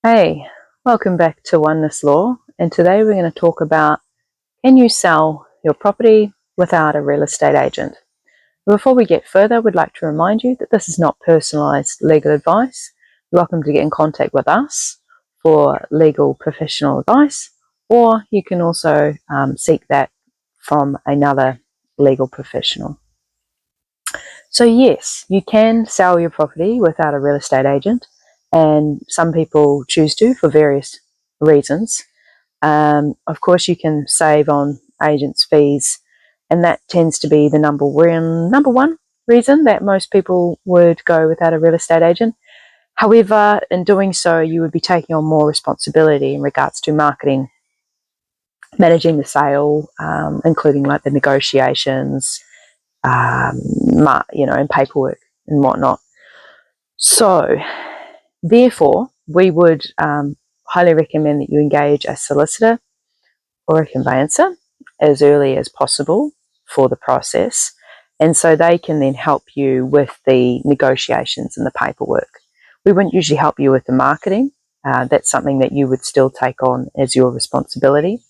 Hey, welcome back to Oneness Lore, and today we're going to talk about, can you sell your property without a real estate agent? Before we get further, we'd like to remind you that this is not personalised legal advice. You're welcome to get in contact with us for legal professional advice, or you can also seek that from another legal professional. So yes, you can sell your property without a real estate agent, and some people choose to for various reasons. Of course, you can save on agents' fees, and that tends to be the number one reason that most people would go without a real estate agent. However, in doing so, you would be taking on more responsibility in regards to marketing, managing the sale, including like the negotiations, and paperwork and whatnot. So, therefore, we would highly recommend that you engage a solicitor or a conveyancer as early as possible for the process, and so they can then help you with the negotiations and the paperwork. We wouldn't usually help you with the marketing. That's something that you would still take on as your responsibility.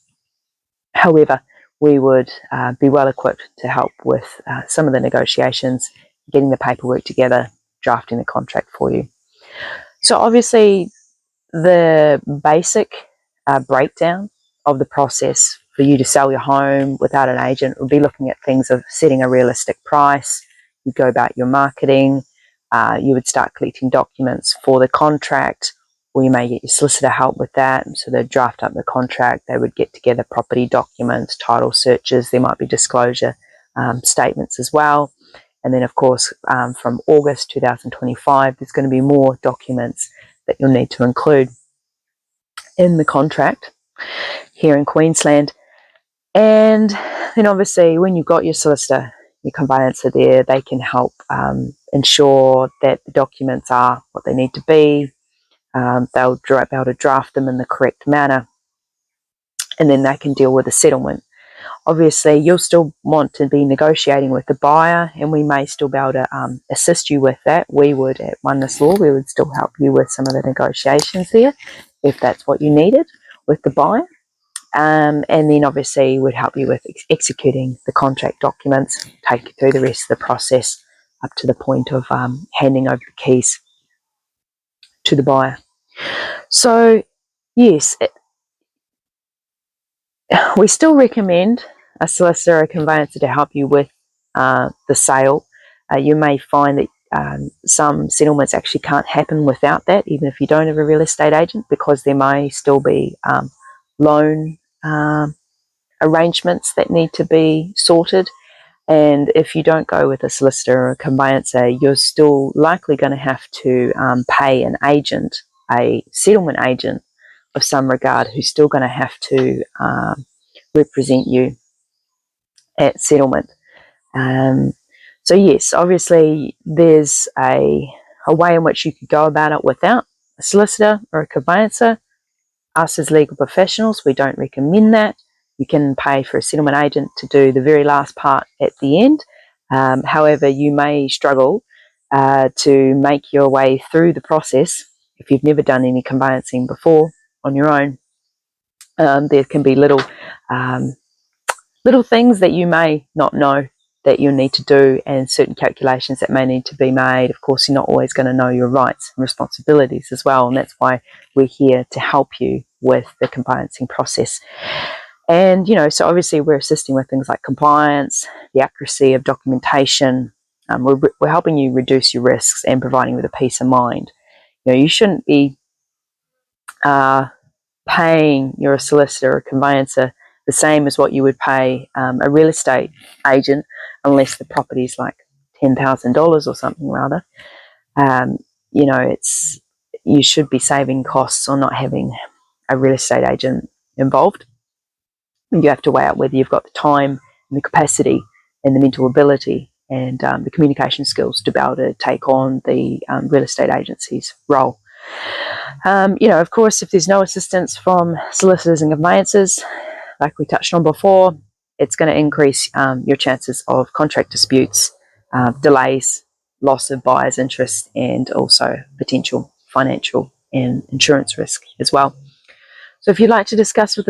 However, we would be well equipped to help with some of the negotiations, getting the paperwork together, drafting the contract for you. So obviously the basic breakdown of the process for you to sell your home without an agent would be looking at things of setting a realistic price. You go about your marketing, you would start collecting documents for the contract, or you may get your solicitor help with that. So they'd draft up the contract, they would get together property documents, title searches, there might be disclosure statements as well. And then of course from August 2025 there's going to be more documents that you'll need to include in the contract here in Queensland. And then obviously when you've got your solicitor, your conveyancer there, they can help ensure that the documents are what they need to be. They'll be able to draft them in the correct manner, and then they can deal with the settlement. Obviously, you'll still want to be negotiating with the buyer, and we may still be able to assist you with that. We would, at Oneness Lore, we would still help you with some of the negotiations there, if that's what you needed with the buyer. And then obviously would help you with executing the contract documents, take you through the rest of the process up to the point of handing over the keys to the buyer. So yes, we still recommend a solicitor or a conveyancer to help you with the sale. You may find that some settlements actually can't happen without that, even if you don't have a real estate agent, because there may still be loan arrangements that need to be sorted. And if you don't go with a solicitor or a conveyancer, you're still likely going to have to pay an agent, a settlement agent of some regard, who's still going to have to represent you at settlement. So yes, obviously there's a way in which you could go about it without a solicitor or a conveyancer. Us as legal professionals, we don't recommend that. You can pay for a settlement agent to do the very last part at the end. However, you may struggle to make your way through the process if you've never done any conveyancing before on your own. There can be little things that you may not know that you'll need to do, and certain calculations that may need to be made. Of course, you're not always going to know your rights and responsibilities as well, and that's why we're here to help you with the conveyancing process. And, so obviously we're assisting with things like compliance, the accuracy of documentation. We're helping you reduce your risks and providing you with a peace of mind. You shouldn't be paying your solicitor or conveyancer the same as what you would pay a real estate agent, unless the property is like $10,000 or something rather. You should be saving costs on not having a real estate agent involved. You have to weigh out whether you've got the time and the capacity and the mental ability and the communication skills to be able to take on the real estate agency's role. Of course, if there's no assistance from solicitors and conveyancers, like we touched on before, it's going to increase your chances of contract disputes, delays, loss of buyer's interest, and also potential financial and insurance risk as well. So if you'd like to discuss with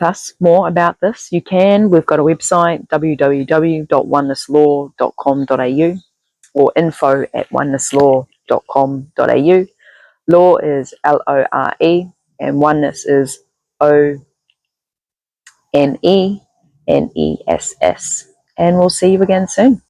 us more about this, you can. We've got a website, www.onenessLore.com.au or info@onennesslore.com.au. Law is LORE and oneness is ONENESS. And we'll see you again soon.